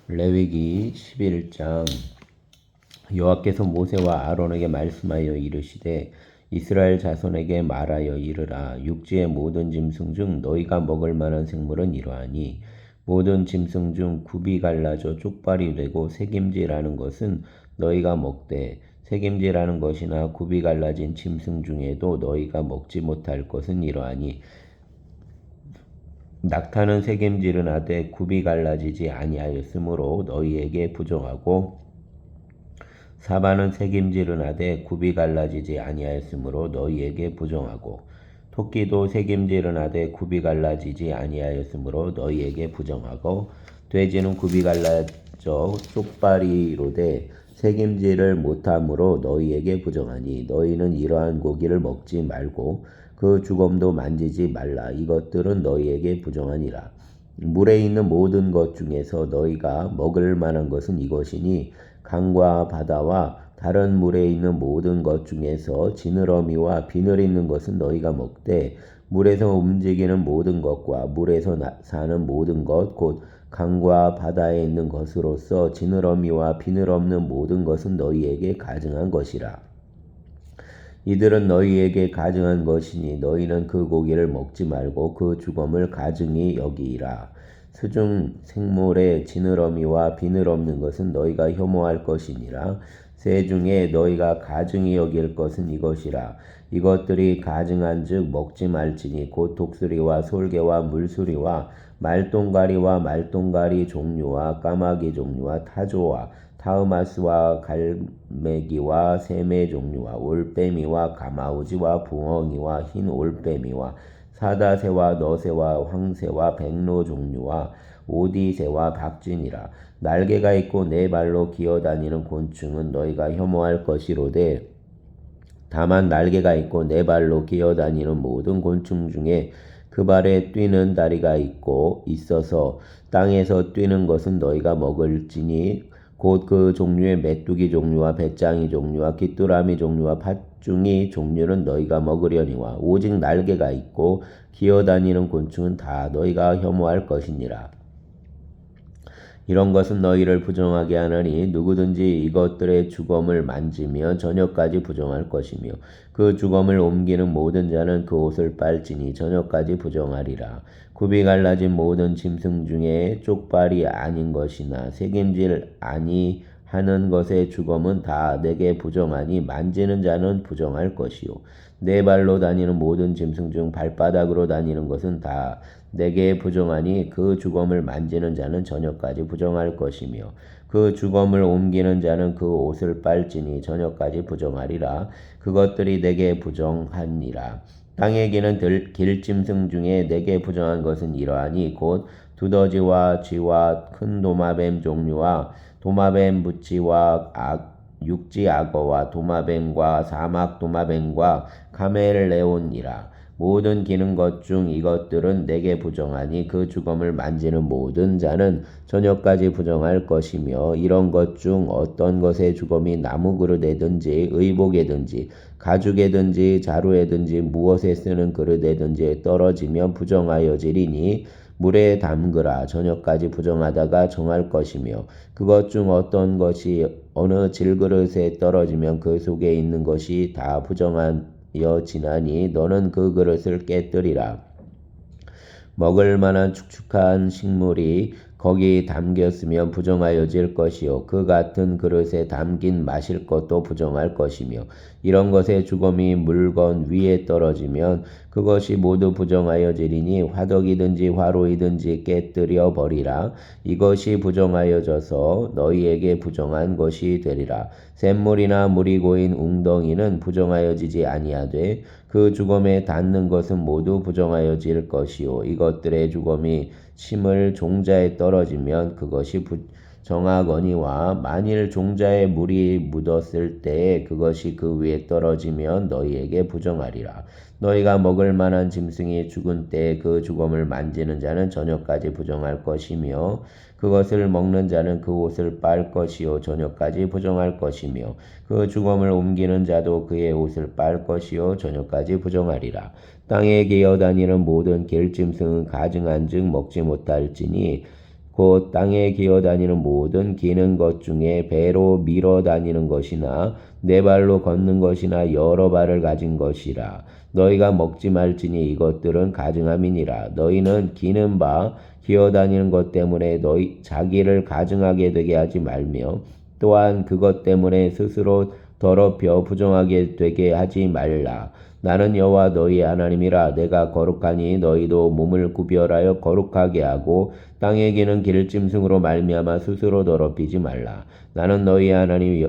레위기 11장. 여호와께서 모세와 아론에게 말씀하여 이르시되 이스라엘 자손에게 말하여 이르라. 육지의 모든 짐승 중 너희가 먹을 만한 생물은 이러하니 모든 짐승 중 굽이 갈라져 쪽발이 되고 새김질하는 것은 너희가 먹되 새김질하는 것이나 굽이 갈라진 짐승 중에도 너희가 먹지 못할 것은 이러하니 낙타는 새김질은 하되 굽이 갈라지지 아니하였으므로 너희에게 부정하고 사바는 새김질은 하되 굽이 갈라지지 아니하였으므로 너희에게 부정하고 토끼도 새김질은 하되 굽이 갈라지지 아니하였으므로 너희에게 부정하고 돼지는 굽이 갈라져 쪽발이로되 새김질을 못함으로 너희에게 부정하니 너희는 이러한 고기를 먹지 말고 그 주검도 만지지 말라. 이것들은 너희에게 부정하니라. 물에 있는 모든 것 중에서 너희가 먹을 만한 것은 이것이니 강과 바다와 다른 물에 있는 모든 것 중에서 지느러미와 비늘 있는 것은 너희가 먹되 물에서 움직이는 모든 것과 물에서 사는 모든 것 곧 강과 바다에 있는 것으로서 지느러미와 비늘 없는 모든 것은 너희에게 가증한 것이라. 이들은 너희에게 가증한 것이니 너희는 그 고기를 먹지 말고 그 주검을 가증히 여기라. 수중 생물의 지느러미와 비늘 없는 것은 너희가 혐오할 것이니라. 새 중에 너희가 가증히 여길 것은 이것이라. 이것들이 가증한즉 먹지 말지니 곧 독수리와 솔개와 물수리와 말똥가리와 말똥가리 종류와 까마귀 종류와 타조와 타흐마스와 갈매기와 새매 종류와 올빼미와 가마우지와 붕어니와 흰 올빼미와 사다새와 너새와 황새와 백로 종류와 오디새와 박쥐니라. 날개가 있고 네 발로 기어다니는 곤충은 너희가 혐오할 것이로되 다만 날개가 있고 네 발로 기어다니는 모든 곤충 중에 그 발에 뛰는 다리가 있어서 땅에서 뛰는 것은 너희가 먹을지니 곧 그 종류의 메뚜기 종류와 배짱이 종류와 귀뚜라미 종류와 팥중이 종류는 너희가 먹으려니와 오직 날개가 있고 기어다니는 곤충은 다 너희가 혐오할 것이니라. 이런 것은 너희를 부정하게 하나니 누구든지 이것들의 주검을 만지면 저녁까지 부정할 것이며 그 주검을 옮기는 모든 자는 그 옷을 빨지니 저녁까지 부정하리라. 굽이 갈라진 모든 짐승 중에 쪽발이 아닌 것이나 새김질 아니하는 것의 주검은 다 내게 부정하니 만지는 자는 부정할 것이요 네 발로 다니는 모든 짐승 중 발바닥으로 다니는 것은 다 내게 부정하니 그 주검을 만지는 자는 저녁까지 부정할 것이며 그 주검을 옮기는 자는 그 옷을 빨지니 저녁까지 부정하리라. 그것들이 내게 부정하니라. 땅에 기는 길짐승 중에 내게 부정한 것은 이러하니 곧 두더지와 쥐와 큰 도마뱀 종류와 도마뱀 부치와 육지 악어와 도마뱀과 사막 도마뱀과 카멜레온이라. 모든 기는 것 중 이것들은 내게 부정하니 그 주검을 만지는 모든 자는 저녁까지 부정할 것이며 이런 것 중 어떤 것의 주검이 나무 그릇에든지 의복에든지 가죽에든지 자루에든지 무엇에 쓰는 그릇에든지 떨어지면 부정하여지리니 물에 담그라. 저녁까지 부정하다가 정할 것이며 그것 중 어떤 것이 어느 질그릇에 떨어지면 그 속에 있는 것이 다 부정하여지나니 너는 그 그릇을 깨뜨리라. 먹을 만한 축축한 식물이 거기 담겼으면 부정하여질 것이요 그 같은 그릇에 담긴 마실 것도 부정할 것이며 이런 것의 주검이 물건 위에 떨어지면 그것이 모두 부정하여지리니 화덕이든지 화로이든지 깨뜨려 버리라. 이것이 부정하여져서 너희에게 부정한 것이 되리라. 샘물이나 물이 고인 웅덩이는 부정하여지지 아니하되 그 주검에 닿는 것은 모두 부정하여질 것이요 이것들의 주검이 침을 종자에 떨어지면 그것이 부정하거니와 만일 종자에 물이 묻었을 때에 그것이 그 위에 떨어지면 너희에게 부정하리라. 너희가 먹을 만한 짐승이 죽은 때에 그 주검을 만지는 자는 저녁까지 부정할 것이며 그것을 먹는 자는 그 옷을 빨 것이요 저녁까지 부정할 것이며 그 주검을 옮기는 자도 그의 옷을 빨 것이요 저녁까지 부정하리라. 땅에 기어다니는 모든 길짐승은 가증한즉 먹지 못할지니 곧 땅에 기어다니는 모든 기는 것 중에 배로 밀어 다니는 것이나 네 발로 걷는 것이나 여러 발을 가진 것이라. 너희가 먹지 말지니 이것들은 가증함이니라. 너희는 기는 바 기어다니는 것 때문에 너희 자기를 가증하게 되게 하지 말며 또한 그것 때문에 스스로 더럽혀 부정하게 되게 하지 말라. 나는 여호와 너희의 하나님이라. 내가 거룩하니 너희도 몸을 구별하여 거룩하게 하고 땅에 기는 기름짐승으로 말미암아 스스로 더럽히지 말라. 나는 너희의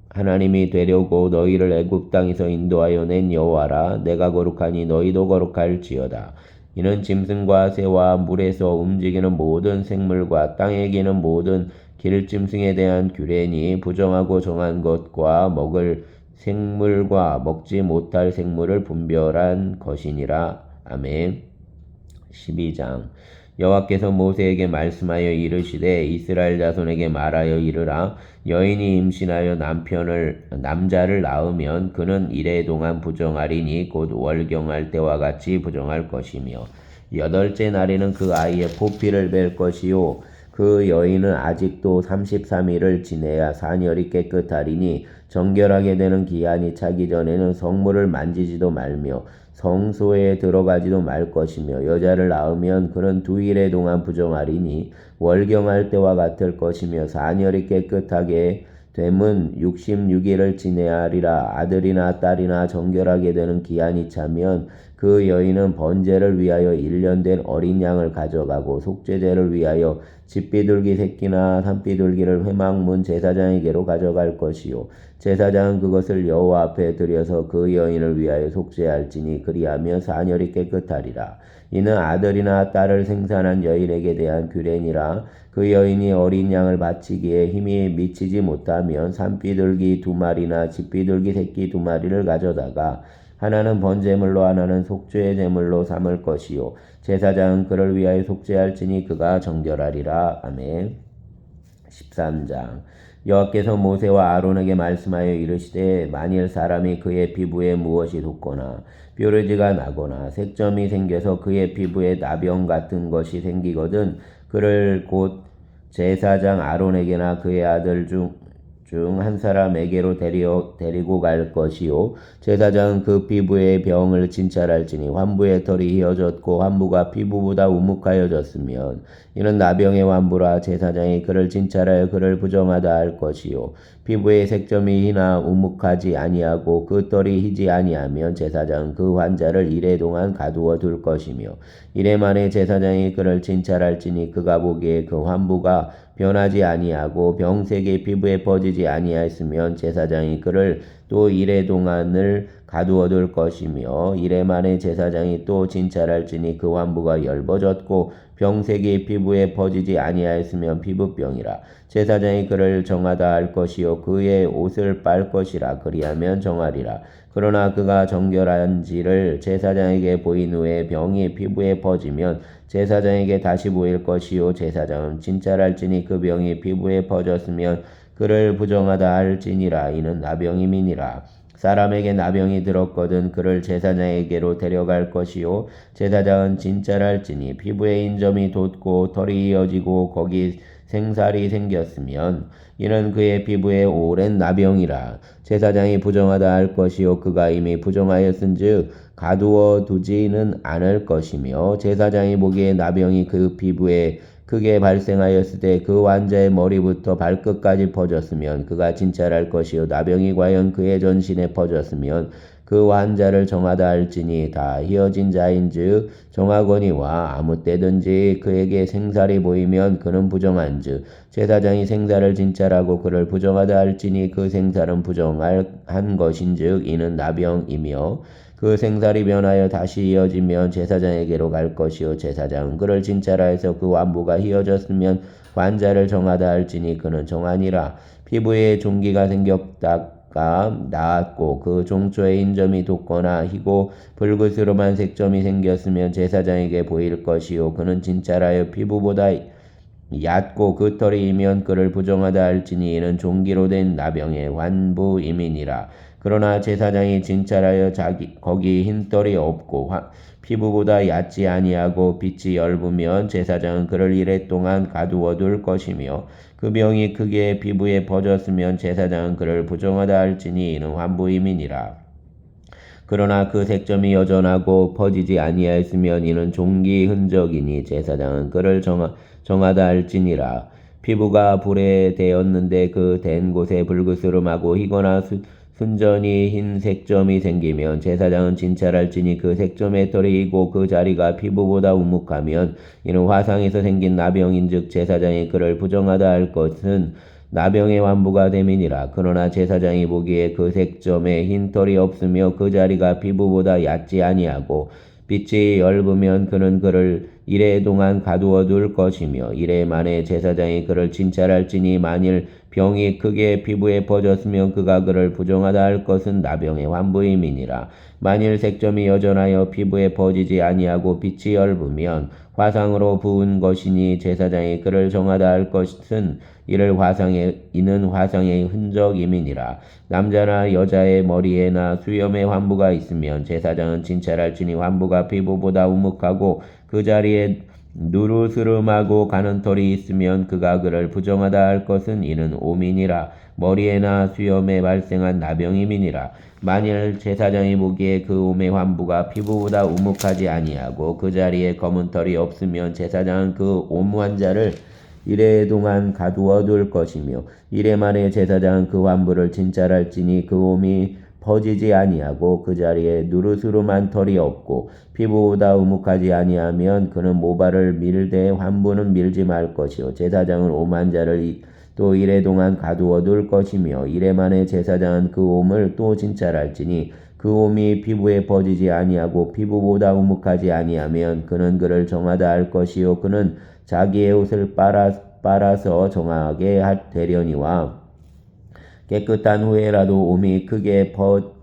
하나님이 되려고 너희를 애굽 땅에서 인도하여 낸 여호와라. 내가 거룩하니 너희도 거룩할지어다. 이는 짐승과 새와 물에서 움직이는 모든 생물과 땅에 기는 모든 기름짐승에 대한 규례니 부정하고 정한 것과 먹을 생물과 먹지 못할 생물을 분별한 것이니라. 아멘. 12장 여호와께서 모세에게 말씀하여 이르시되 이스라엘 자손에게 말하여 이르라. 여인이 임신하여 남자를 낳으면 그는 이래 동안 부정하리니 곧 월경할 때와 같이 부정할 것이며 8째 날에는 그 아이의 포피를 뺄 것이요 그 여인은 아직도 33일을 지내야 산열이 깨끗하리니 정결하게 되는 기한이 차기 전에는 성물을 만지지도 말며 성소에 들어가지도 말 것이며 여자를 낳으면 그는 2일에 동안 부정하리니 월경할 때와 같을 것이며 산열이 깨끗하게 됨은 66일을 지내야 하리라. 아들이나 딸이나 정결하게 되는 기한이 차면 그 여인은 번제를 위하여 1년 된 어린 양을 가져가고 속죄제를 위하여 집비둘기 새끼나 산비둘기를 회막문 제사장에게로 가져갈 것이요 제사장은 그것을 여호와 앞에 들여서 그 여인을 위하여 속죄할지니 그리하며 산열이 깨끗하리라. 이는 아들이나 딸을 생산한 여인에게 대한 규례니라. 그 여인이 어린 양을 바치기에 힘이 미치지 못하면 산비둘기 2마리나 집비둘기 새끼 2마리를 가져다가 하나는 번제물로 하나는 속죄의 제물로 삼을 것이요 제사장은 그를 위하여 속죄할지니 그가 정결하리라. 아멘. 13장 여호와께서 모세와 아론에게 말씀하여 이르시되 만일 사람이 그의 피부에 무엇이 돋거나 뾰루지가 나거나 색점이 생겨서 그의 피부에 나병 같은 것이 생기거든 그를 곧 제사장 아론에게나 그의 아들 중 한 사람에게로 데리고 갈 것이요 제사장은 그 피부의 병을 진찰할지니 환부의 털이 휘어졌고 환부가 피부보다 우묵하여졌으면 이는 나병의 환부라. 제사장이 그를 진찰하여 그를 부정하다 할 것이요 피부의 색점이 희나 우묵하지 아니하고 그 털이 희지 아니하면 제사장은 그 환자를 이래 동안 가두어 둘 것이며 이래 만에 제사장이 그를 진찰할지니 그가 보기에 그 환부가 변하지 아니하고 병색이 피부에 퍼지지 아니하였으면 제사장이 그를 또 이래 동안을 가두어둘 것이며 이래 만에 제사장이 또 진찰할지니 그 환부가 엷어졌고 병색이 피부에 퍼지지 아니하였으면 피부병이라. 제사장이 그를 정하다 할 것이요 그의 옷을 빨 것이라. 그리하면 정하리라. 그러나 그가 정결한지를 제사장에게 보인 후에 병이 피부에 퍼지면 제사장에게 다시 보일 것이요 제사장은 진찰할지니 그 병이 피부에 퍼졌으면 그를 부정하다 할지니라. 이는 나병임이니라. 사람에게 나병이 들었거든 그를 제사장에게로 데려갈 것이요 제사장은 진찰할지니 피부에 인점이 돋고 털이 이어지고 거기 생살이 생겼으면 이는 그의 피부에 오랜 나병이라. 제사장이 부정하다 할 것이요 그가 이미 부정하였은즉 가두어 두지는 않을 것이며 제사장이 보기에 나병이 그 피부에 크게 발생하였을 때 그 환자의 머리부터 발끝까지 퍼졌으면 그가 진찰할 것이요 나병이 과연 그의 전신에 퍼졌으면 그 환자를 정하다 할지니 다 휘어진 자인즉 정하거니와 아무 때든지 그에게 생살이 보이면 그는 부정한즉 제사장이 생살을 진찰하고 그를 부정하다 할지니 그 생살은 부정한 것인즉 이는 나병이며 그 생살이 변하여 다시 이어지면 제사장에게로 갈 것이요 제사장은 그를 진찰하여서 그 환부가 휘어졌으면 환자를 정하다 할지니 그는 정하니라. 피부에 종기가 생겼다가 나았고 그 종초에 인점이 돋거나 희고 붉으스름한 색점이 생겼으면 제사장에게 보일 것이요 그는 진찰하여 피부보다 얕고 그 털이 이면 그를 부정하다 할지니 이는 종기로 된 나병의 환부임이니라. 그러나 제사장이 진찰하여 거기 흰 털이 없고 피부보다 얕지 아니하고 빛이 엷으면 제사장은 그를 이래 동안 가두어 둘 것이며 그 병이 크게 피부에 퍼졌으면 제사장은 그를 부정하다 할지니 이는 환부임이니라. 그러나 그 색점이 여전하고 퍼지지 아니하였으면 이는 종기 흔적이니 제사장은 그를 정하다 할지니라. 피부가 불에 대었는데 그 댄 곳에 불그스름하고 희거나 순전히 흰 색점이 생기면 제사장은 진찰할지니 그 색점의 털이 이고 그 자리가 피부보다 우묵하면 이는 화상에서 생긴 나병인즉 제사장이 그를 부정하다 할 것은 나병의 환부가 됨이니라. 그러나 제사장이 보기에 그 색점에 흰 털이 없으며 그 자리가 피부보다 얕지 아니하고 빛이 엷으면 그는 그를 이래 동안 가두어 둘 것이며 이래 만에 제사장이 그를 진찰할지니 만일 병이 크게 피부에 퍼졌으면 그가 그를 부정하다 할 것은 나병의 환부임이니라. 만일 색점이 여전하여 피부에 퍼지지 아니하고 빛이 엷으면 화상으로 부은 것이니 제사장이 그를 정하다 할 것은 이는 화상의 흔적임이니라. 남자나 여자의 머리에나 수염에 환부가 있으면 제사장은 진찰할지니 환부가 피부보다 우묵하고 그 자리에 누르스름하고 가는 털이 있으면 그가 그를 부정하다 할 것은 이는 오민이라. 머리에나 수염에 발생한 나병임이니라. 만일 제사장이 보기에 그 옴의 환부가 피부보다 우묵하지 아니하고 그 자리에 검은 털이 없으면 제사장은 그 옴 환자를 이래 동안 가두어 둘 것이며 이래 만에 제사장은 그 환부를 진찰할지니 그 옴이 퍼지지 아니하고 그 자리에 누르스름한 털이 없고 피부보다 우묵하지 아니하면 그는 모발을 밀되 환부는 밀지 말 것이요 제사장은 옴 환자를 또 이래 동안 가두어 둘 것이며 이래 만에 제사장은 그 옴을 또 진찰할지니 그 옴이 피부에 퍼지지 아니하고 피부보다 우묵하지 아니하면 그는 그를 정하다 할 것이요 그는 자기의 옷을 빨아서 정하게 되려니와 깨끗한 후에라도 옴이 크게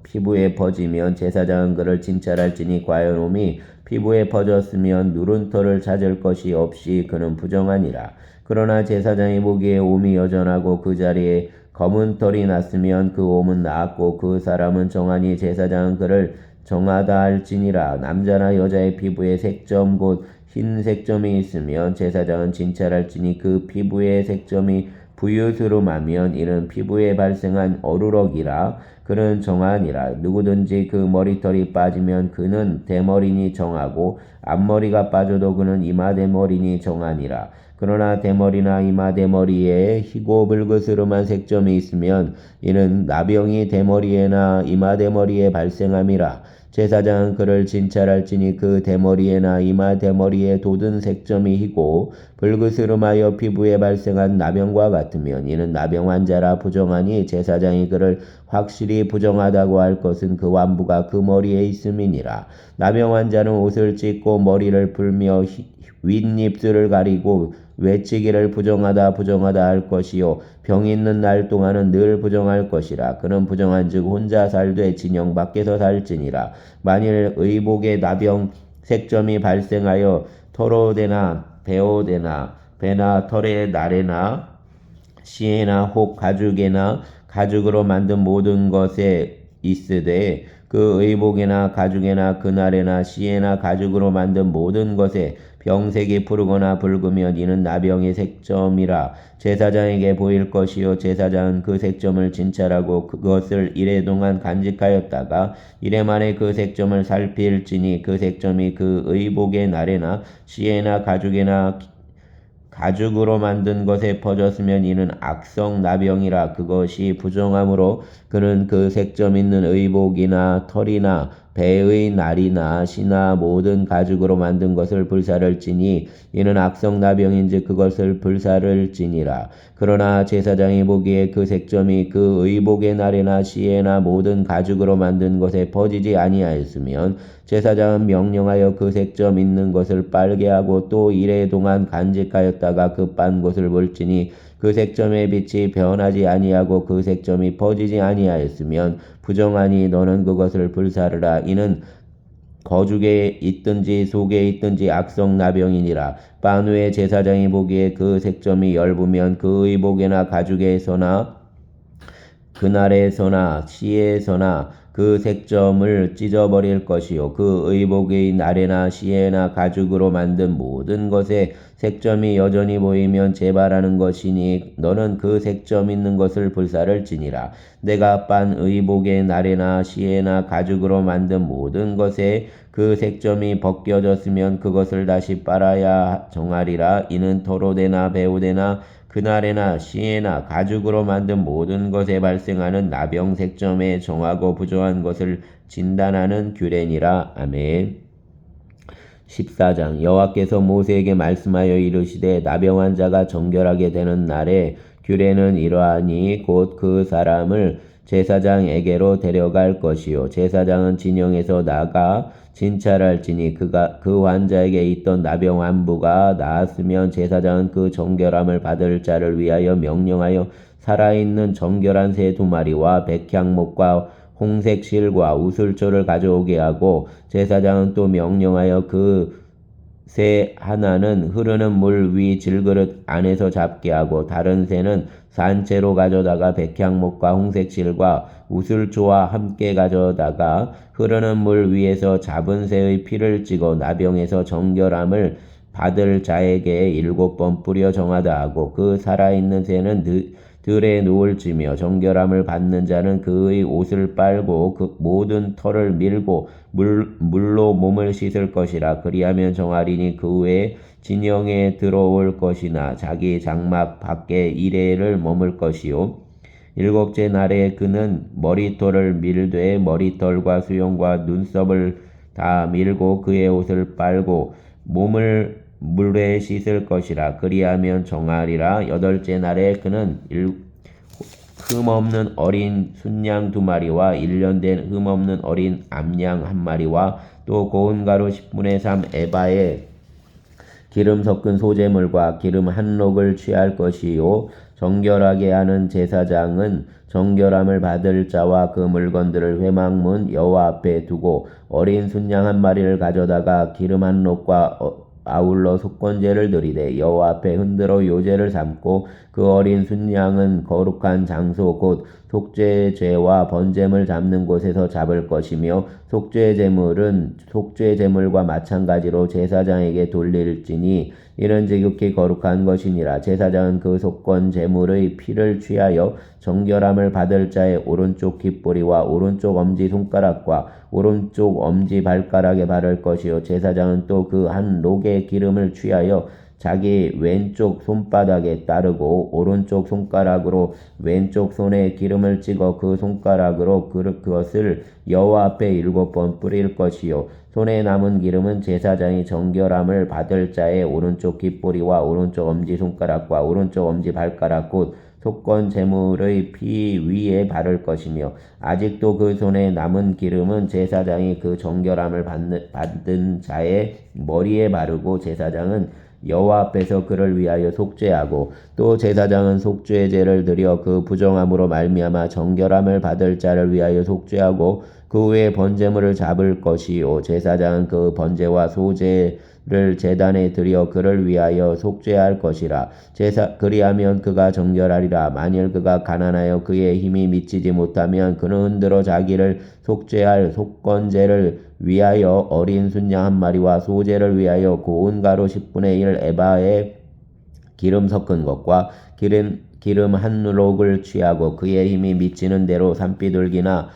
피부에 퍼지면 제사장은 그를 진찰할지니 과연 옴이 피부에 퍼졌으면 누른 털을 찾을 것이 없이 그는 부정하니라. 그러나 제사장이 보기에 옴이 여전하고 그 자리에 검은 털이 났으면 그 옴은 나았고 그 사람은 정하니 제사장은 그를 정하다 할지니라. 남자나 여자의 피부에 색점 곧 흰 색점이 있으면 제사장은 진찰할지니 그 피부의 색점이 부유스름하면 이는 피부에 발생한 어루럭이라 그는 정하니라. 누구든지 그 머리털이 빠지면 그는 대머리니 정하고 앞머리가 빠져도 그는 이마대머리니 정하니라. 그러나 대머리나 이마대머리에 희고 불그스름한 색점이 있으면 이는 나병이 대머리에나 이마대머리에 발생함이라. 제사장은 그를 진찰할지니 그 대머리에나 이마대머리에 돋은 색점이 희고 불그스름하여 피부에 발생한 나병과 같으면 이는 나병 환자라 부정하니 제사장이 그를 확실히 부정하다고 할 것은 그 환부가 그 머리에 있음이니라. 나병 환자는 옷을 찢고 머리를 풀며 윗입술을 가리고 외치기를 부정하다 할 것이요 병 있는 날 동안은 늘 부정할 것이라. 그는 부정한즉 혼자 살되 진영 밖에서 살지니라. 만일 의복에 나병 색점이 발생하여 털어대나 배어대나 배나 털의 날에나 시에나 혹 가죽에나 가죽으로 만든 모든 것에 있으되 그 의복에나 가죽에나 그날에나 시에나 가죽으로 만든 모든 것에 병색이 푸르거나 붉으면 이는 나병의 색점이라. 제사장에게 보일 것이요 제사장은 그 색점을 진찰하고 그것을 이래 동안 간직하였다가 이래 만에 그 색점을 살필지니 그 색점이 그 의복의 날에나 시에나 가죽에나 가죽으로 만든 것에 퍼졌으면 이는 악성 나병이라. 그것이 부정함으로 그는 그 색점 있는 의복이나 털이나 배의 날이나 시나 모든 가죽으로 만든 것을 불사를지니 이는 악성 나병인즉 그것을 불사를지니라. 그러나 제사장이 보기에 그 색점이 그 의복의 날에나 시에나 모든 가죽으로 만든 것에 퍼지지 아니하였으면 제사장은 명령하여 그 색점 있는 것을 빨게 하고 또 이래 동안 간직하였다가 그 빤 곳을 볼지니 그 색점의 빛이 변하지 아니하고 그 색점이 퍼지지 아니하였으면 부정하니 너는 그것을 불사르라. 이는 거죽에 있든지 속에 있든지 악성 나병이니라. 빤 후에 제사장이 보기에 그 색점이 엷으면 그 의복에나 가죽에서나 그날에서나 시에서나 그 색점을 찢어버릴 것이요 그 의복의 나래나 시에나 가죽으로 만든 모든 것에 색점이 여전히 보이면 재발하는 것이니 너는 그 색점 있는 것을 불사를지니라. 내가 빤 의복의 나래나 시에나 가죽으로 만든 모든 것에 그 색점이 벗겨졌으면 그것을 다시 빨아야 정하리라. 이는 토로대나 배우대나 그날에나 시에나 가죽으로 만든 모든 것에 발생하는 나병 색점에 정하고 부정한 것을 진단하는 규례니라. 아멘. 14장 여호와께서 모세에게 말씀하여 이르시되 나병한 자가 정결하게 되는 날에 규례는 이러하니 곧 그 사람을 제사장에게로 데려갈 것이요 제사장은 진영에서 나가 진찰할지니 그 환자에게 있던 나병 환부가 나았으면 제사장은 그 정결함을 받을 자를 위하여 명령하여 살아있는 정결한 새 2마리와 백향목과 홍색 실과 우슬초를 가져오게 하고 제사장은 또 명령하여 그 새 하나는 흐르는 물 위 질그릇 안에서 잡게 하고 다른 새는 산채로 가져다가 백향목과 홍색 실과 우슬초와 함께 가져다가 흐르는 물 위에서 잡은 새의 피를 찍어 나병에서 정결함을 받을 자에게 7번 뿌려 정하다 하고 그 살아있는 새는 들에 누울지며 정결함을 받는 자는 그의 옷을 빨고 그 모든 털을 밀고 물로 몸을 씻을 것이라. 그리하면 정하리니 그 후에 진영에 들어올 것이나 자기 장막 밖에 1회를 머물 것이요 7째 날에 그는 머리털을 밀되 머리털과 수염과 눈썹을 다 밀고 그의 옷을 빨고 몸을 물에 씻을 것이라. 그리하면 정하리라. 8째 날에 그는 흠없는 어린 순양 2마리와 1년 된 흠없는 어린 암양 1마리와 또 고운 가루 10분의 3 에바에 기름 섞은 소재물과 기름 1록을 취할 것이요 정결하게 하는 제사장은 정결함을 받을 자와 그 물건들을 회막문 여호와 앞에 두고 어린 순양 1마리를 가져다가 기름 1록과 아울러 속건제를 드리되 여호와 앞에 흔들어 요제를 삼고 그 어린 순양은 거룩한 장소 곧 속죄 제와 번제물 잡는 곳에서 잡을 것이며 속죄 제물은 속죄 제물과 마찬가지로 제사장에게 돌릴지니 이는 지극히 거룩한 것이니라. 제사장은 그 속건 제물의 피를 취하여 정결함을 받을 자의 오른쪽 귓보리와 오른쪽 엄지손가락과 오른쪽 엄지발가락에 바를 것이요 제사장은 또 그 한 록의 기름을 취하여 자기 왼쪽 손바닥에 따르고 오른쪽 손가락으로 왼쪽 손에 기름을 찍어 그 손가락으로 그것을 여호와 앞에 7번 뿌릴 것이요 손에 남은 기름은 제사장이 정결함을 받을 자의 오른쪽 귓보리와 오른쪽 엄지손가락과 오른쪽 엄지발가락 곧 속건 제물의 피 위에 바를 것이며 아직도 그 손에 남은 기름은 제사장이 그 정결함을 받은 자의 머리에 바르고 제사장은 여호와 앞에서 그를 위하여 속죄하고 또 제사장은 속죄제를 드려 그 부정함으로 말미암아 정결함을 받을 자를 위하여 속죄하고 그 후에 번제물을 잡을 것이요 제사장은 그 번제와 소제를 제단에 드려 그를 위하여 속죄할 것이라. 그리하면 그가 정결하리라. 만일 그가 가난하여 그의 힘이 미치지 못하면 그는 흔들어 자기를 속죄할 속건제를 위하여 어린 순양 1마리와 소제를 위하여 고운 가루 10분의 1 에바에 기름 섞은 것과 기름 1록을 취하고 그의 힘이 미치는 대로 산비둘기나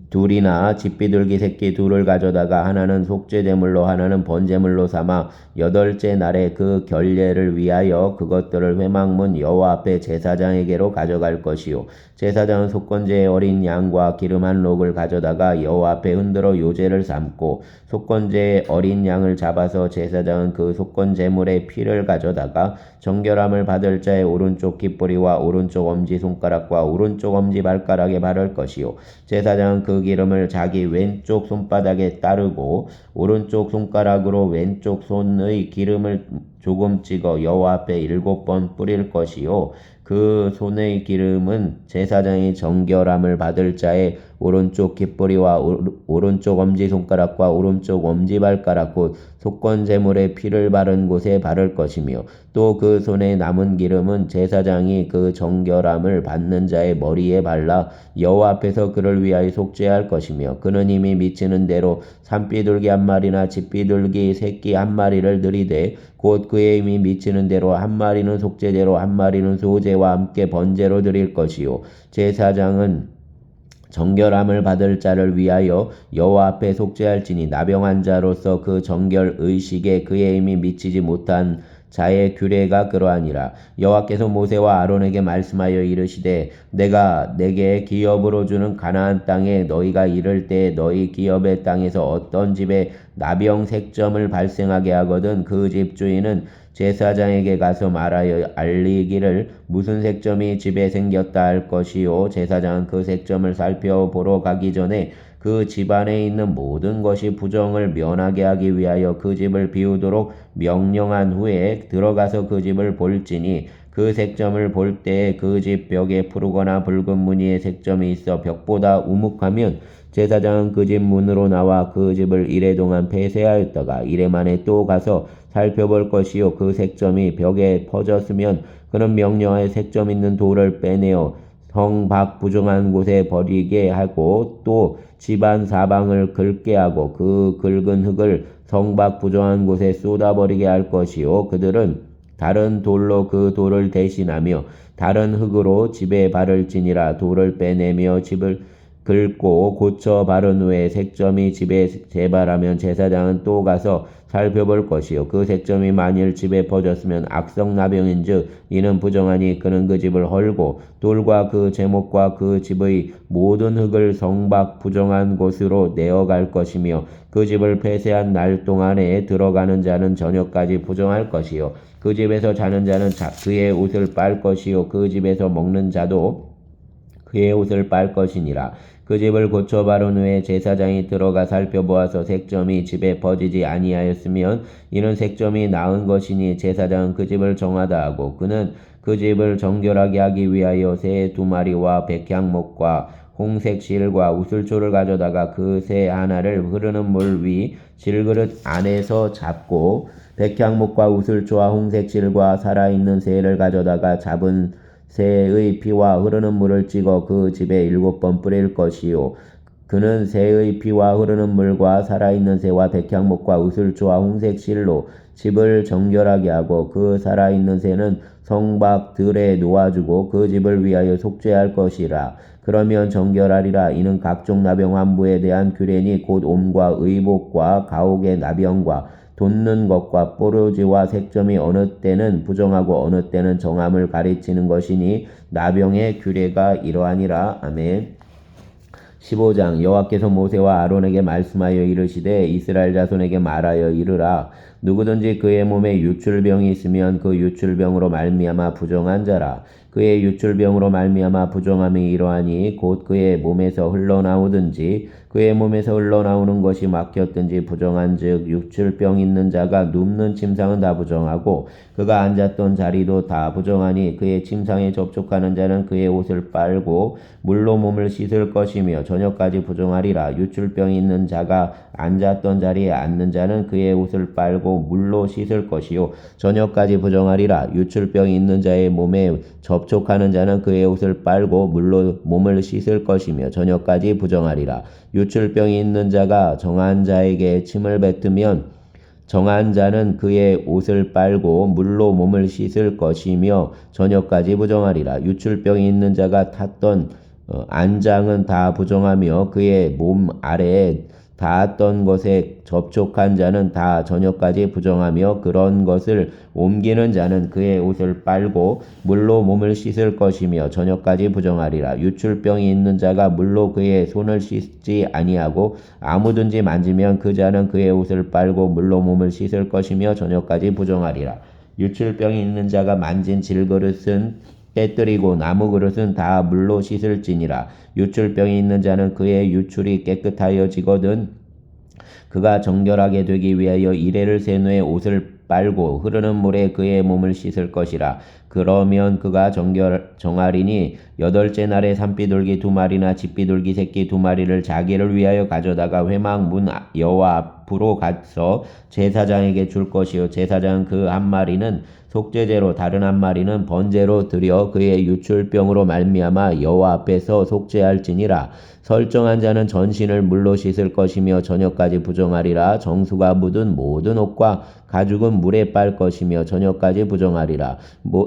둘이나 집비둘기 새끼 2를 가져다가 하나는 속죄제물로 하나는 번제물로 삼아 8째 날에 그 결례를 위하여 그것들을 회막문 여호와 앞에 제사장에게로 가져갈 것이요 제사장은 속건제의 어린 양과 기름 1록을 가져다가 여호와 앞에 흔들어 요제를 삼고 속건제의 어린 양을 잡아서 제사장은 그 속건제물의 피를 가져다가 정결함을 받을 자의 오른쪽 귓보리와 오른쪽 엄지손가락과 오른쪽 엄지발가락에 바를 것이요 제사장은 그 기름을 자기 왼쪽 손바닥에 따르고 오른쪽 손가락으로 왼쪽 손의 기름을 조금 찍어 여호와 앞에 7번 뿌릴 것이요 그 손의 기름은 제사장이 정결함을 받을 자의 오른쪽 깃뿌리와 오른쪽 엄지손가락과 오른쪽 엄지발가락 곧 속건 제물의 피를 바른 곳에 바를 것이며 또 그 손에 남은 기름은 제사장이 그 정결함을 받는 자의 머리에 발라 여호와 앞에서 그를 위하여 속죄할 것이며 그는 이미 미치는 대로 산비둘기 한 마리나 집비둘기 새끼 한 마리를 들이되 곧 그의 힘이 미치는 대로 한 마리는 속죄제로 한 마리는 소제와 함께 번제로 드릴 것이요 제사장은 정결함을 받을 자를 위하여 여호와 앞에 속죄할지니 나병한 자로서 그 정결 의식에 그의 힘이 미치지 못한 자의 규례가 그러하니라. 여호와께서 모세와 아론에게 말씀하여 이르시되 내가 내게 기업으로 주는 가나안 땅에 너희가 이를 때 너희 기업의 땅에서 어떤 집에 나병 색점을 발생하게 하거든 그 집 주인은 제사장에게 가서 말하여 알리기를 무슨 색점이 집에 생겼다 할 것이요 제사장은 그 색점을 살펴보러 가기 전에 그 집안에 있는 모든 것이 부정을 면하게 하기 위하여 그 집을 비우도록 명령한 후에 들어가서 그 집을 볼지니 그 색점을 볼 때에 그 집 벽에 푸르거나 붉은 무늬의 색점이 있어 벽보다 우묵하면 제사장은 그 집 문으로 나와 그 집을 이래 동안 폐쇄하였다가 이래 만에 또 가서 살펴볼 것이요 그 색점이 벽에 퍼졌으면 그는 명령하여 색점 있는 돌을 빼내어 성 밖 부정한 곳에 버리게 하고 또 집안 사방을 긁게 하고 그 긁은 흙을 성 밖 부정한 곳에 쏟아버리게 할 것이요 그들은 다른 돌로 그 돌을 대신하며 다른 흙으로 집에 바를지니라 돌을 빼내며 집을 긁고 고쳐 바른 후에 색점이 집에 재발하면 제사장은 또 가서 살펴볼 것이요 그 색점이 만일 집에 퍼졌으면 악성나병인즉 이는 부정하니 그는 그 집을 헐고 돌과 그 제목과 그 집의 모든 흙을 성 밖 부정한 곳으로 내어갈 것이며 그 집을 폐쇄한 날 동안에 들어가는 자는 저녁까지 부정할 것이요 그 집에서 자는 자는 그의 옷을 빨 것이요 그 집에서 먹는 자도 그의 옷을 빨 것이니라. 그 집을 고쳐 바른 후에 제사장이 들어가 살펴보아서 색점이 집에 퍼지지 아니하였으면 이는 색점이 나은 것이니 제사장은 그 집을 정하다 하고 그는 그 집을 정결하게 하기 위하여 새 2마리와 백향목과 홍색 실과 우슬초를 가져다가 그 새 하나를 흐르는 물 위 질그릇 안에서 잡고 백향목과 우슬초와 홍색 실과 살아있는 새를 가져다가 잡은 새의 피와 흐르는 물을 찍어 그 집에 7번 뿌릴 것이요 그는 새의 피와 흐르는 물과 살아있는 새와 백향목과 우슬초와 홍색 실로 집을 정결하게 하고 그 살아있는 새는 성 밖 들에 놓아주고 그 집을 위하여 속죄할 것이라. 그러면 정결하리라. 이는 각종 나병 환부에 대한 규례니 곧 옴과 의복과 가옥의 나병과 돋는 것과 뽀르지와 색점이 어느 때는 부정하고 어느 때는 정함을 가리치는 것이니 나병의 규례가 이러하니라. 아멘. 15장 여호와께서 모세와 아론에게 말씀하여 이르시되 이스라엘 자손에게 말하여 이르라. 누구든지 그의 몸에 유출병이 있으면 그 유출병으로 말미암아 부정한 자라. 그의 유출병으로 말미암아 부정함이 이러하니 곧 그의 몸에서 흘러나오든지 그의 몸에서 흘러나오는 것이 막혔든지 부정한즉 유출병 있는 자가 눕는 침상은 다 부정하고 그가 앉았던 자리도 다 부정하니 그의 침상에 접촉하는 자는 그의 옷을 빨고 물로 몸을 씻을 것이며 저녁까지 부정하리라. 유출병이 있는 자가 앉았던 자리에 앉는 자는 그의 옷을 빨고 물로 씻을 것이요 저녁까지 부정하리라. 유출병이 있는 자의 몸에 접촉하는 자는 그의 옷을 빨고 물로 몸을 씻을 것이며 저녁까지 부정하리라. 유출병이 있는 자가 정한 자에게 침을 뱉으면 정한 자는 그의 옷을 빨고 물로 몸을 씻을 것이며 저녁까지 부정하리라. 유출병이 있는 자가 탔던 안장은 다 부정하며 그의 몸 아래에 닿았던 것에 접촉한 자는 다 저녁까지 부정하며 그런 것을 옮기는 자는 그의 옷을 빨고 물로 몸을 씻을 것이며 저녁까지 부정하리라. 유출병이 있는 자가 물로 그의 손을 씻지 아니하고 아무든지 만지면 그 자는 그의 옷을 빨고 물로 몸을 씻을 것이며 저녁까지 부정하리라. 유출병이 있는 자가 만진 질그릇은 깨뜨리고 나무 그릇은 다 물로 씻을지니라. 유출병이 있는 자는 그의 유출이 깨끗하여지거든 그가 정결하게 되기 위하여 이레를 센 후에 옷을 빨고 흐르는 물에 그의 몸을 씻을 것이라. 그러면 그가 정하리니 여덟째 날에 산비둘기 2마리나 집비둘기 새끼 2마리를 자기를 위하여 가져다가 회막 문 여호와 앞으로 가서 제사장에게 줄 것이요 제사장은 그 한 마리는 속죄제로 다른 한 마리는 번제로 드려 그의 유출병으로 말미암아 여호와 앞에서 속죄할지니라. 설정한 자는 전신을 물로 씻을 것이며 저녁까지 부정하리라. 정수가 묻은 모든 옷과 가죽은 물에 빨 것이며 저녁까지 부정하리라.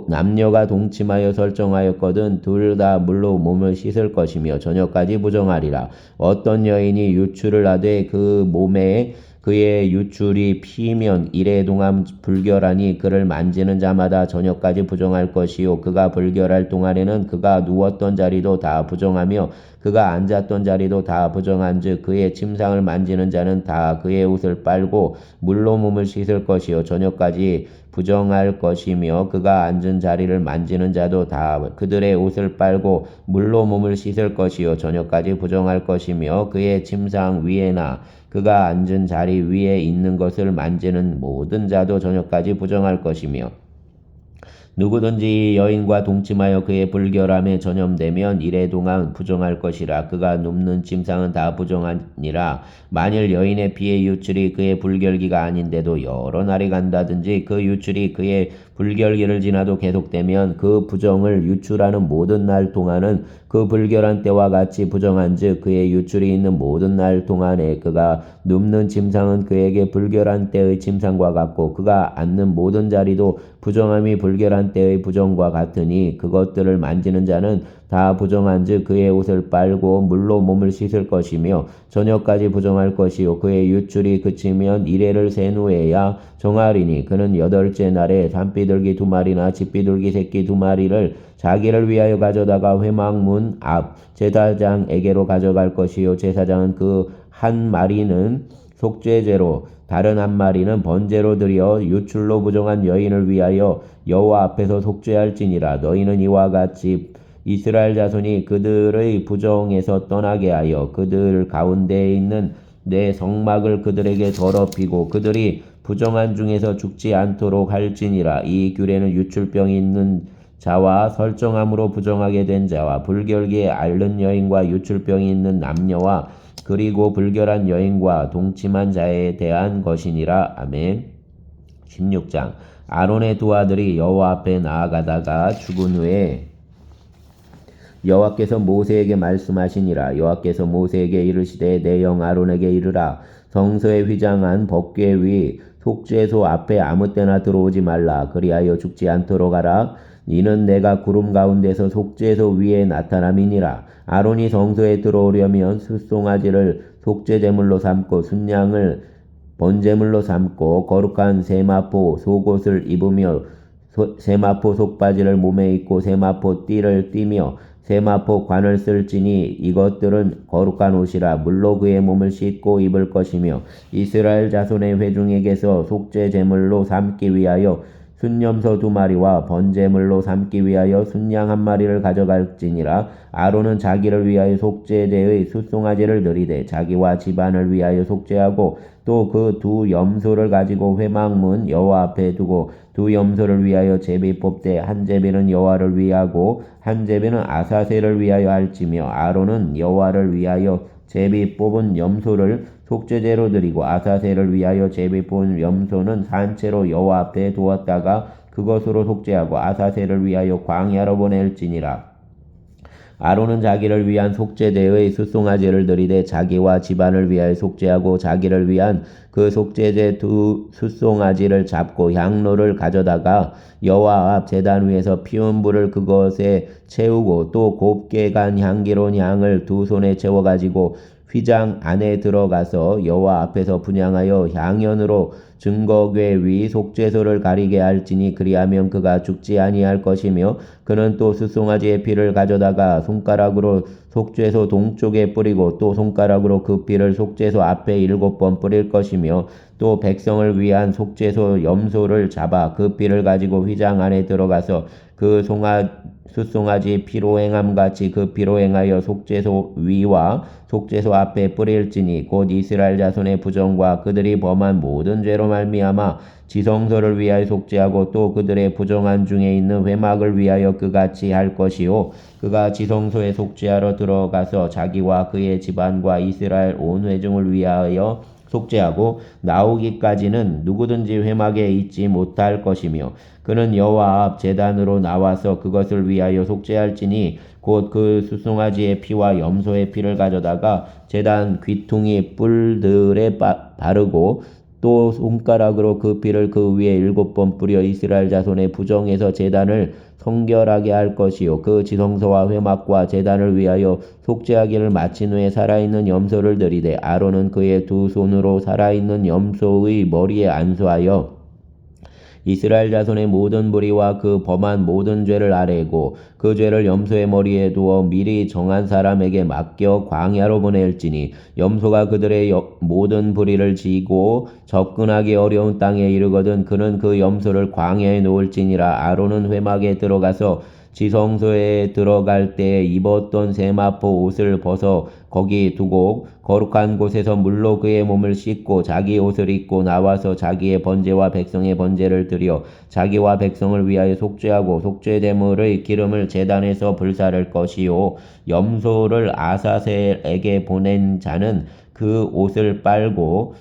남녀가 동침하여 설정하였거든 둘 다 물로 몸을 씻을 것이며 저녁까지 부정하리라. 어떤 여인이 유출을 하되 그 몸에 그의 유출이 피면 이래 동안 불결하니 그를 만지는 자마다 저녁까지 부정할 것이요 그가 불결할 동안에는 그가 누웠던 자리도 다 부정하며 그가 앉았던 자리도 다 부정한즉 그의 침상을 만지는 자는 다 그의 옷을 빨고 물로 몸을 씻을 것이요 저녁까지 부정할 것이며 그가 앉은 자리를 만지는 자도 다 그들의 옷을 빨고 물로 몸을 씻을 것이요 저녁까지 부정할 것이며 그의 침상 위에나 그가 앉은 자리 위에 있는 것을 만지는 모든 자도 저녁까지 부정할 것이며 누구든지 여인과 동침하여 그의 불결함에 전염되면 이래 동안 부정할 것이라. 그가 눕는 침상은 다 부정하니라. 만일 여인의 피의 유출이 그의 불결기가 아닌데도 여러 날이 간다든지 그 유출이 그의 불결기를 지나도 계속되면 그 부정을 유출하는 모든 날 동안은 그 불결한 때와 같이 부정한즉 그의 유출이 있는 모든 날 동안에 그가 눕는 침상은 그에게 불결한 때의 침상과 같고 그가 앉는 모든 자리도 부정함이 불결한 때의 부정과 같으니 그것들을 만지는 자는 다 부정한즉 그의 옷을 빨고 물로 몸을 씻을 것이며 저녁까지 부정할 것이요 그의 유출이 그치면 이레를 센 후에야 정하리니 그는 여덟째 날에 산비둘기 2마리나 집비둘기 새끼 2마리를 자기를 위하여 가져다가 회막문 앞 제사장에게로 가져갈 것이요 제사장은 그 한 마리는 속죄제로 다른 한 마리는 번제로 드려 유출로 부정한 여인을 위하여 여호와 앞에서 속죄할지니라. 너희는 이와 같이 이스라엘 자손이 그들의 부정에서 떠나게 하여 그들 가운데에 있는 내 성막을 그들에게 더럽히고 그들이 부정한 중에서 죽지 않도록 할지니라. 이 규례는 유출병이 있는 자와 설정함으로 부정하게 된 자와 불결기에 앓는 여인과 유출병이 있는 남녀와 그리고 불결한 여인과 동침한 자에 대한 것이니라. 아멘. 16장 아론의 두 아들이 여호와 앞에 나아가다가 죽은 후에 여호와께서 모세에게 말씀하시니라. 여호와께서 모세에게 이르시되 내 영 아론에게 이르라. 성소에 휘장한 법궤 위 속죄소 앞에 아무 때나 들어오지 말라. 그리하여 죽지 않도록 하라. 이는 내가 구름 가운데서 속죄소 위에 나타남이니라. 아론이 성소에 들어오려면 숫송아지를 속죄제물로 삼고 순양을 번제물로 삼고 거룩한 세마포 속옷을 입으며 세마포 속바지를 몸에 입고 세마포 띠를 띠며 세마포 관을 쓸지니 이것들은 거룩한 옷이라. 물로 그의 몸을 씻고 입을 것이며 이스라엘 자손의 회중에게서 속죄제물로 삼기 위하여 순염소 2마리와 번제물로 삼기 위하여 순양 1마리를 가져갈지니라. 아론은 자기를 위하여 속죄제의 숫송아지를 드리되 자기와 집안을 위하여 속죄하고 또 그 2 염소를 가지고 회막문 여호와 앞에 두고 2 염소를 위하여 제비 뽑되 한 제비는 여호와를 위하고 한 제비는 아사셀을 위하여 할지며 아론은 여호와를 위하여 제비 뽑은 염소를 속죄제로 드리고 아사셀을 위하여 제비 뽑은 염소는 산채로 여호와 앞에 두었다가 그것으로 속죄하고 아사셀을 위하여 광야로 보낼지니라. 아론은 자기를 위한 속죄제의 숫송아지를 드리되 자기와 집안을 위하여 속죄하고 자기를 위한 그 속죄제 2 숫송아지를 잡고 향로를 가져다가 여호와 앞 제단 위에서 피운 불을 그것에 채우고 또 곱게 간 향기로운 향을 2 손에 채워 가지고 휘장 안에 들어가서 여호와 앞에서 분향하여 향연으로 증거궤 위 속죄소를 가리게 할지니 그리하면 그가 죽지 아니할 것이며 그는 또 숫송아지의 피를 가져다가 손가락으로 속죄소 동쪽에 뿌리고 또 손가락으로 그 피를 속죄소 앞에 7번 뿌릴 것이며 또 백성을 위한 속죄소 염소를 잡아 그 피를 가지고 휘장 안에 들어가서 그 숫송아지 피로 행함같이 그 피로 행하여 속죄소 위와 속죄소 앞에 뿌릴지니 곧 이스라엘 자손의 부정과 그들이 범한 모든 죄로 말미암아 지성소를 위하여 속죄하고 또 그들의 부정한 중에 있는 회막을 위하여 그같이 할 것이요 그가 지성소에 속죄하러 들어가서 자기와 그의 집안과 이스라엘 온 회중을 위하여 속죄하고 나오기까지는 누구든지 회막에 있지 못할 것이며 그는 여호와 앞 제단으로 나와서 그것을 위하여 속죄할지니 곧 그 숫송아지의 피와 염소의 피를 가져다가 제단 귀퉁이 뿔들에 바르고 또 손가락으로 그 피를 그 위에 7번 뿌려 이스라엘 자손의 부정에서 제단을 성결하게 할 것이요 그 지성소와 회막과 제단을 위하여 속죄하기를 마친 후에 살아있는 염소를 들이되 아론은 그의 두 손으로 살아있는 염소의 머리에 안수하여 이스라엘 자손의 모든 무리와 그 범한 모든 죄를 아뢰고 그 죄를 염소의 머리에 두어 미리 정한 사람에게 맡겨 광야로 보낼지니 염소가 그들의 모든 불의를 지고 접근하기 어려운 땅에 이르거든 그는 그 염소를 광야에 놓을지니라. 아론은 회막에 들어가서 지성소에 들어갈 때 입었던 세마포 옷을 벗어 거기 두고 거룩한 곳에서 물로 그의 몸을 씻고 자기 옷을 입고 나와서 자기의 번제와 백성의 번제를 드려 자기와 백성을 위하여 속죄하고 속죄제물의 기름을 제단에서 불사를 것이요 염소를 아사셀에게 보낸 자는 그 옷을 빨고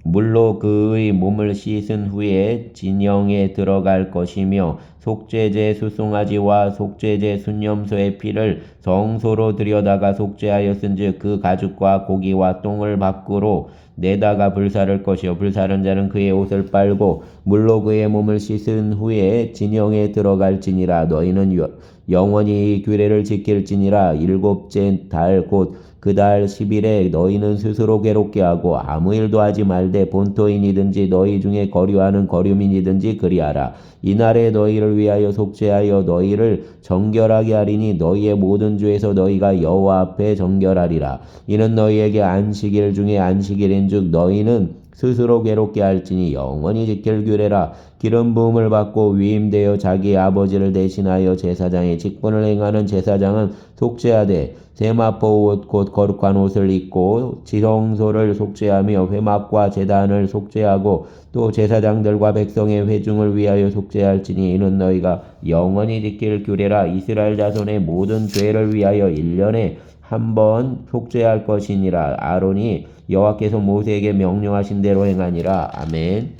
물로 그의 몸을 씻은 후에 진영에 들어갈 것이며 속죄제 숫송아지와 속죄제 순염소의 피를 성소로 들여다가 속죄하였은즉 그 가죽과 고기와 똥을 밖으로 내다가 불사를 것이요 불사른 자는 그의 옷을 빨고 물로 그의 몸을 씻은 후에 진영에 들어갈지니라. 너희는 영원히 이 규례를 지킬지니라. 7째 달 곧 그 달 10일에 너희는 스스로 괴롭게 하고 아무 일도 하지 말되 본토인이든지 너희 중에 거류하는 거류민이든지 그리하라. 이날에 너희를 위하여 속죄하여 너희를 정결하게 하리니 너희의 모든 죄에서 너희가 여호와 앞에 정결하리라. 이는 너희에게 안식일 중에 안식일인즉 너희는 스스로 괴롭게 할지니 영원히 지킬 규례라. 기름 부음을 받고 위임되어 자기 아버지를 대신하여 제사장의 직분을 행하는 제사장은 속죄하되 세마포 옷 곧 거룩한 옷을 입고 지성소를 속죄하며 회막과 제단을 속죄하고 또 제사장들과 백성의 회중을 위하여 속죄할지니 이는 너희가 영원히 지킬 규례라. 이스라엘 자손의 모든 죄를 위하여 1년에 한 번 속죄할 것이니라. 아론이 여호와께서 모세에게 명령하신 대로 행하니라. 아멘.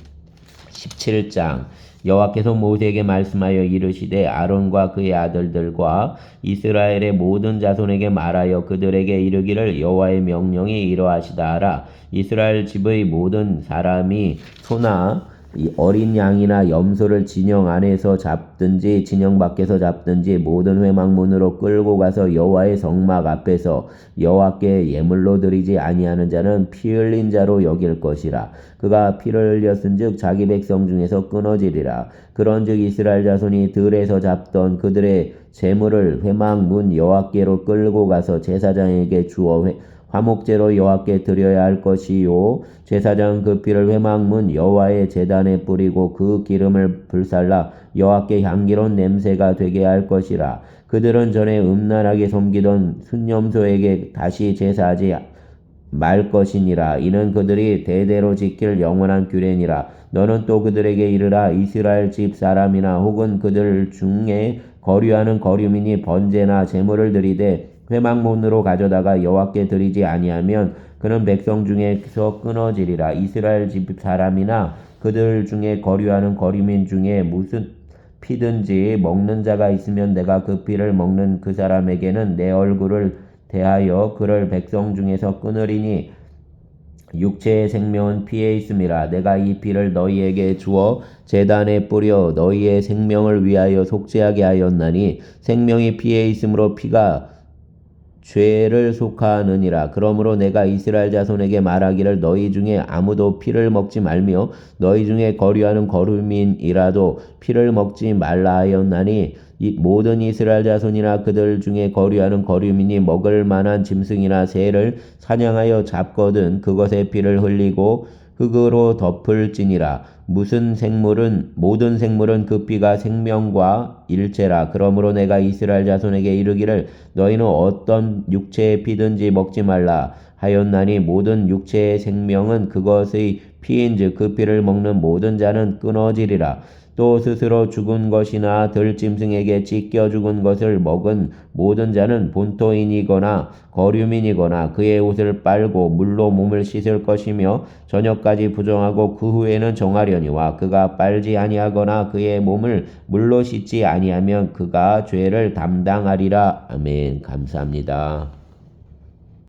17장 여호와께서 모세에게 말씀하여 이르시되 아론과 그의 아들들과 이스라엘의 모든 자손에게 말하여 그들에게 이르기를 여호와의 명령이 이러하시다 하라. 이스라엘 집의 모든 사람이 소나 어린 양이나 염소를 진영 안에서 잡든지 진영 밖에서 잡든지 모든 회막문으로 끌고 가서 여호와의 성막 앞에서 여호와께 예물로 드리지 아니하는 자는 피 흘린 자로 여길 것이라. 그가 피를 흘렸은즉 자기 백성 중에서 끊어지리라. 그런즉 이스라엘 자손이 들에서 잡던 그들의 제물을 회막문 여호와께로 끌고 가서 제사장에게 주어 화목제로 여호와께 드려야 할 것이요 제사장은 그 피를 회막문 여호와의 제단에 뿌리고 그 기름을 불살라 여호와께 향기로운 냄새가 되게 할 것이라. 그들은 전에 음란하게 섬기던 순염소에게 다시 제사하지 말 것이니라. 이는 그들이 대대로 지킬 영원한 규례니라. 너는 또 그들에게 이르라. 이스라엘 집 사람이나 혹은 그들 중에 거류하는 거류민이 번제나 제물을 드리되 회막문으로 가져다가 여호와께 드리지 아니하면 그는 백성 중에서 끊어지리라. 이스라엘 집 사람이나 그들 중에 거류하는 거류민 중에 무슨 피든지 먹는 자가 있으면 내가 그 피를 먹는 그 사람에게는 내 얼굴을 대하여 그를 백성 중에서 끊으리니 육체의 생명은 피에 있음이라. 내가 이 피를 너희에게 주어 제단에 뿌려 너희의 생명을 위하여 속죄하게 하였나니 생명이 피에 있으므로 피가 죄를 속하느니라. 그러므로 내가 이스라엘 자손에게 말하기를 너희 중에 아무도 피를 먹지 말며 너희 중에 거류하는 거류민이라도 피를 먹지 말라 하였나니 모든 이스라엘 자손이나 그들 중에 거류하는 거류민이 먹을 만한 짐승이나 새를 사냥하여 잡거든 그것의 피를 흘리고 흙으로 덮을지니라. 모든 생물은 그 피가 생명과 일체라. 그러므로 내가 이스라엘 자손에게 이르기를 너희는 어떤 육체의 피든지 먹지 말라 하였나니 모든 육체의 생명은 그것의 피인즉 그 피를 먹는 모든 자는 끊어지리라. 또 스스로 죽은 것이나 들짐승에게 찢겨 죽은 것을 먹은 모든 자는 본토인이거나 거류민이거나 그의 옷을 빨고 물로 몸을 씻을 것이며 저녁까지 부정하고 그 후에는 정하려니와 그가 빨지 아니하거나 그의 몸을 물로 씻지 아니하면 그가 죄를 담당하리라. 아멘. 감사합니다.